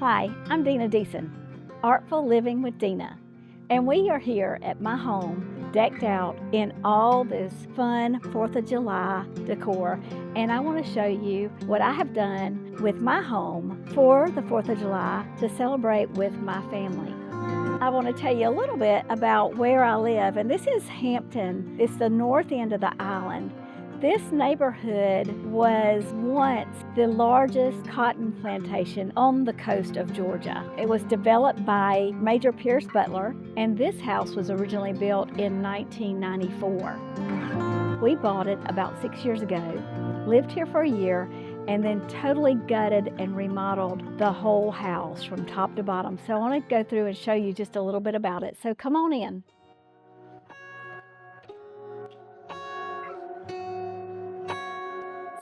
Hi, I'm Dina Deason, Artful Living with Dina, and we are here at my home decked out in all this fun 4th of July decor, and I want to show you what I have done with my home for the 4th of July to celebrate with my family. I want to tell you a little bit about where I live, and this is Hampton. It's the north end of the island. This neighborhood was once the largest cotton plantation on the coast of Georgia. It was developed by Major Pierce Butler, and this house was originally built in 1994. We bought it about 6 years ago, lived here for a year, and then totally gutted and remodeled the whole house from top to bottom. So I want to go through and show you just a little bit about it. So come on in.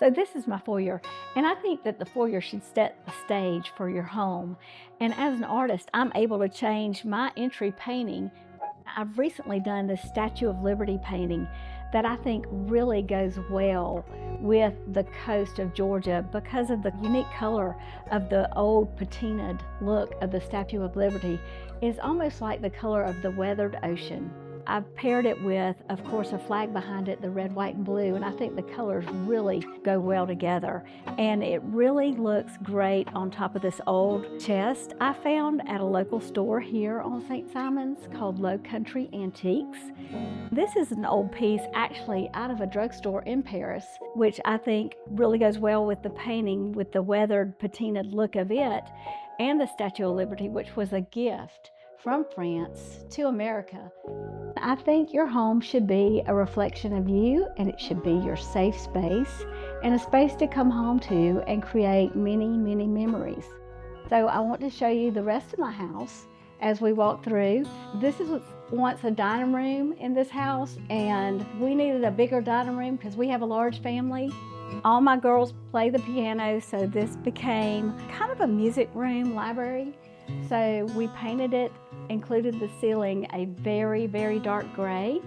So this is my foyer, and I think that the foyer should set the stage for your home. And as an artist, I'm able to change my entry painting. I've recently done this Statue of Liberty painting that I think really goes well with the coast of Georgia because of the unique color of the old patinaed look of the Statue of Liberty. It's almost like the color of the weathered ocean. I've paired it with, of course, a flag behind it, the red, white, and blue, and I think the colors really go well together. And it really looks great on top of this old chest I found at a local store here on St. Simon's called Low Country Antiques. This is an old piece actually out of a drugstore in Paris, which I think really goes well with the painting with the weathered, patinaed look of it, and the Statue of Liberty, which was a gift from France to America. I think your home should be a reflection of you, and it should be your safe space and a space to come home to and create many, many memories. So I want to show you the rest of my house as we walk through. This is once a dining room in this house, and we needed a bigger dining room because we have a large family. All my girls play the piano, so this became kind of a music room library. So we painted it, included the ceiling a very, very dark gray.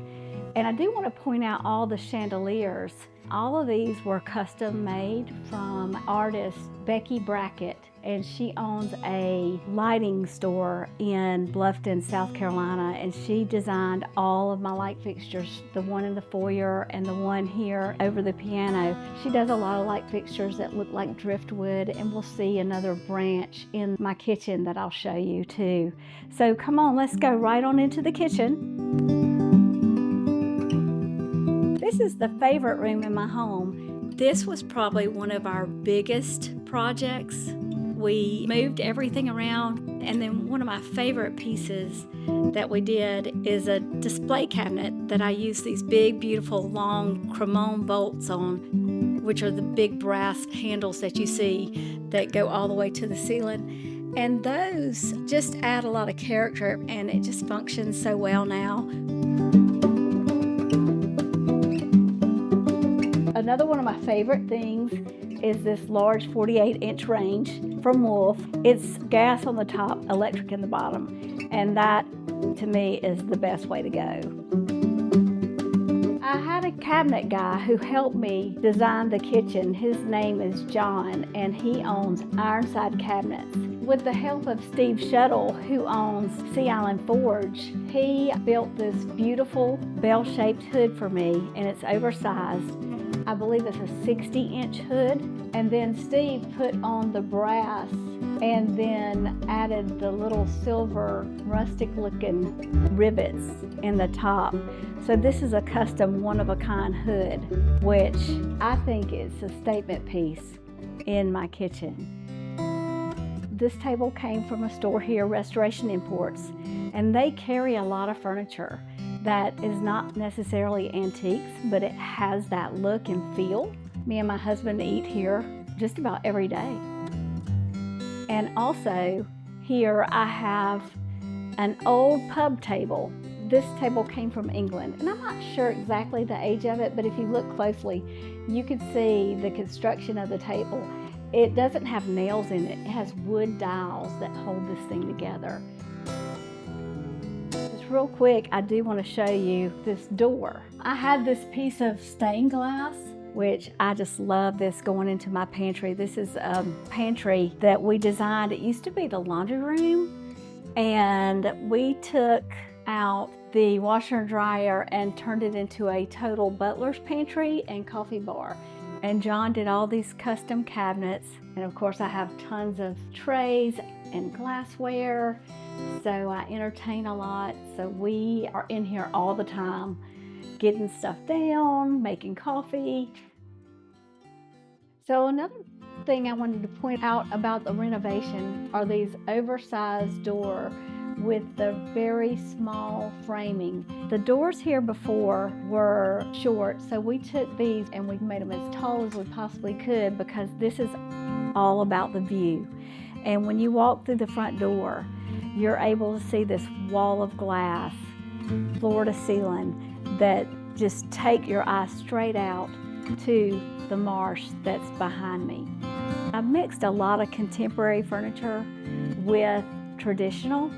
And I do want to point out all the chandeliers. All of these were custom made from artist Becky Brackett, and she owns a lighting store in Bluffton, South Carolina, and she designed all of my light fixtures, the one in the foyer and the one here over the piano. She does a lot of light fixtures that look like driftwood, and we'll see another branch in my kitchen that I'll show you too. So come on, let's go right on into the kitchen. This is the favorite room in my home. This was probably one of our biggest projects. We moved everything around, and then one of my favorite pieces that we did is a display cabinet that I use these big, beautiful, long cremone bolts on, which are the big brass handles that you see that go all the way to the ceiling. And those just add a lot of character, and it just functions so well now. Another one of my favorite things is this large 48-inch range from Wolf. It's gas on the top, electric in the bottom, and that, to me, is the best way to go. I had a cabinet guy who helped me design the kitchen. His name is John, and he owns Ironside Cabinets. With the help of Steve Shuttle, who owns Sea Island Forge, he built this beautiful bell-shaped hood for me, and it's oversized. I believe it's a 60-inch hood, and then Steve put on the brass and then added the little silver rustic-looking rivets in the top. So this is a custom one-of-a-kind hood, which I think is a statement piece in my kitchen. This table came from a store here, Restoration Imports, and they carry a lot of furniture that is not necessarily antiques, but it has that look and feel. Me and my husband eat here just about every day. And also here I have an old pub table. This table came from England, and I'm not sure exactly the age of it, but if you look closely, you can see the construction of the table. It doesn't have nails in it. It has wood dowels that hold this thing together. Real quick, I do want to show you this door. I had this piece of stained glass which I just love this going into my pantry. This is a pantry that we designed. It used to be the laundry room, and we took out the washer and dryer and turned it into a total butler's pantry and coffee bar. And John did all these custom cabinets, and of course I have tons of trays and glassware, so I entertain a lot. So we are in here all the time, getting stuff down, making coffee. So another thing I wanted to point out about the renovation are these oversized doors with the very small framing. The doors here before were short, so we took these and we made them as tall as we possibly could, because this is all about the view. And when you walk through the front door, you're able to see this wall of glass, floor to ceiling, that just take your eye straight out to the marsh that's behind me. I've mixed a lot of contemporary furniture with traditional.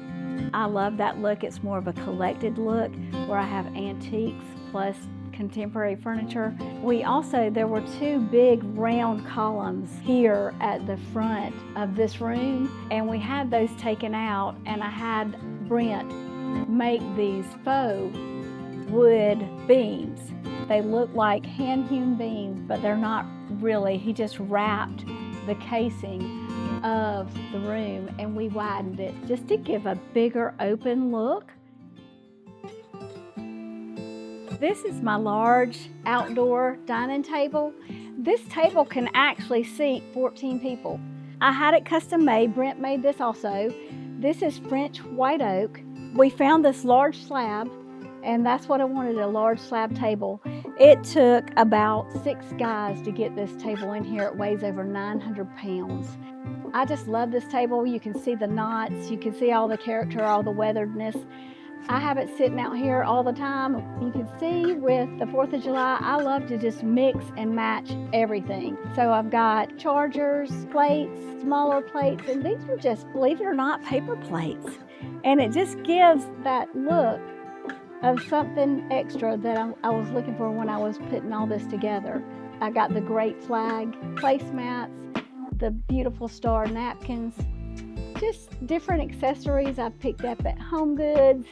I love that look. It's more of a collected look where I have antiques plus contemporary furniture. There were two big round columns here at the front of this room, and we had those taken out, and I had Brent make these faux wood beams. They look like hand-hewn beams, but they're not really. He just wrapped the casing of the room and we widened it just to give a bigger open look. This is my large outdoor dining table. This table can actually seat 14 people. I had it custom made. Brent made this also. This is French white oak. We found this large slab, and that's what I wanted, a large slab table. It took about 6 guys to get this table in here. It weighs over 900 pounds. I just love this table. You can see the knots, you can see all the character, all the weatheredness. I have it sitting out here all the time. You can see with the 4th of July, I love to just mix and match everything. So I've got chargers, plates, smaller plates, and these are just, believe it or not, paper plates. And it just gives that look of something extra that I was looking for when I was putting all this together. I got the great flag placemats, the beautiful star napkins, just different accessories I picked up at Home Goods.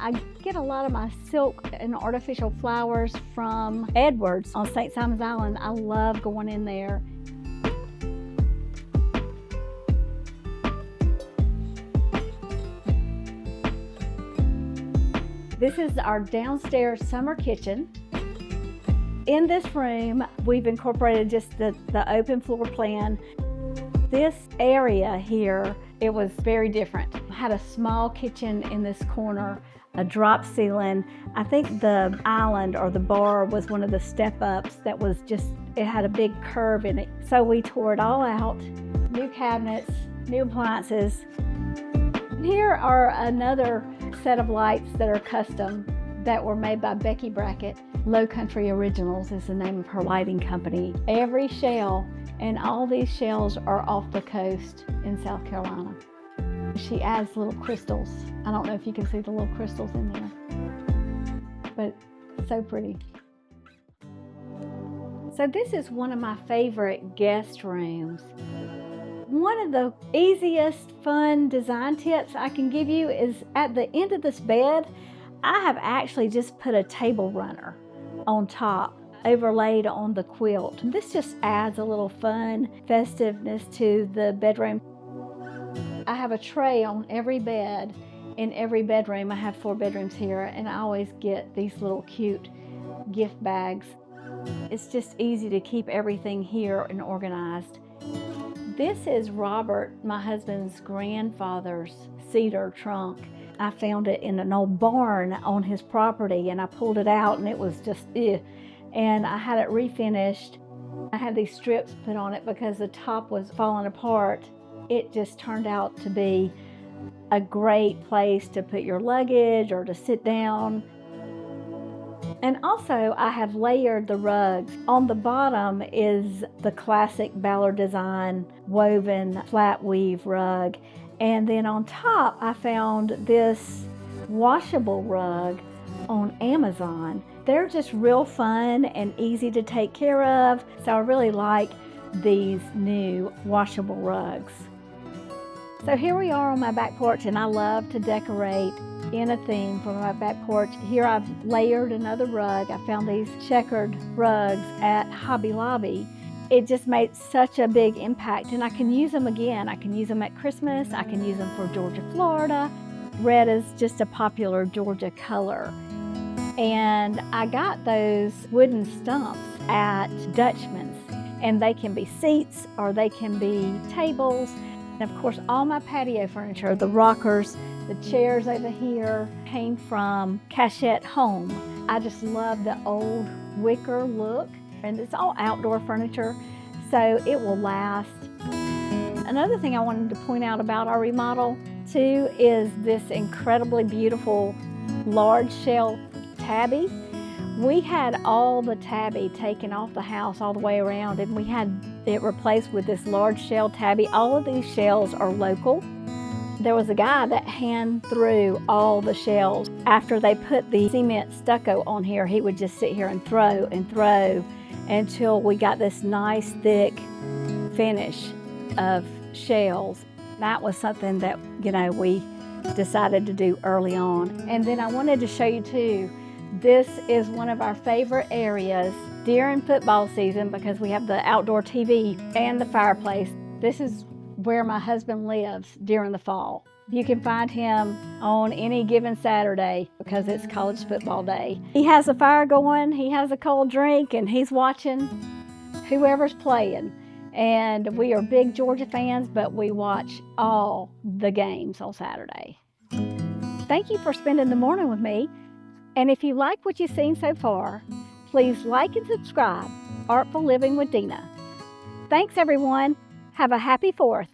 I get a lot of my silk and artificial flowers from Edwards on St. Simon's Island. I love going in there. This is our downstairs summer kitchen. In this room, we've incorporated just the open floor plan. This area here, it was very different. I had a small kitchen in this corner, a drop ceiling. I think the island or the bar was one of the step-ups that was just, it had a big curve in it. So we tore it all out, new cabinets, new appliances. Here are another set of lights that are custom that were made by Becky Brackett. Low Country Originals is the name of her lighting company. Every shell, and all these shells are off the coast in South Carolina. She adds little crystals. I don't know if you can see the little crystals in there, but so pretty. So this is one of my favorite guest rooms. One of the easiest fun design tips I can give you is at the end of this bed, I have actually just put a table runner on top, overlaid on the quilt. This just adds a little fun festiveness to the bedroom. I have a tray on every bed in every bedroom. I have 4 bedrooms here, and I always get these little cute gift bags. It's just easy to keep everything here and organized. This is Robert, my husband's grandfather's cedar trunk. I found it in an old barn on his property, and I pulled it out and it was just, and I had it refinished. I had these strips put on it because the top was falling apart. It just turned out to be a great place to put your luggage or to sit down. And also I have layered the rugs. On the bottom is the classic Ballard design woven flat weave rug. And then on top I found this washable rug on Amazon They're just real fun and easy to take care of, so I really like these new washable rugs. So here we are on my back porch, and I love to decorate in a theme for my back porch. Here I've layered another rug. I found these checkered rugs at Hobby Lobby. It just made such a big impact, and I can use them again. I can use them at Christmas. I can use them for Georgia, Florida. Red is just a popular Georgia color. And I got those wooden stumps at Dutchman's, and they can be seats or they can be tables. And of course, all my patio furniture, the rockers, the chairs over here, came from Cachette Home. I just love the old wicker look, and it's all outdoor furniture, so it will last. Another thing I wanted to point out about our remodel too is this incredibly beautiful large shelf tabby. We had all the tabby taken off the house all the way around, and we had it replaced with this large shell tabby. All of these shells are local. There was a guy that hand threw all the shells. After they put the cement stucco on here, he would just sit here and throw until we got this nice thick finish of shells. That was something that, we decided to do early on. And then I wanted to show you too, this is one of our favorite areas during football season because we have the outdoor TV and the fireplace. This is where my husband lives during the fall. You can find him on any given Saturday because it's college football day. He has a fire going, he has a cold drink, and he's watching whoever's playing. And we are big Georgia fans, but we watch all the games on Saturday. Thank you for spending the morning with me. And if you like what you've seen so far, please like and subscribe, Artful Living with Dina. Thanks everyone. Have a happy 4th.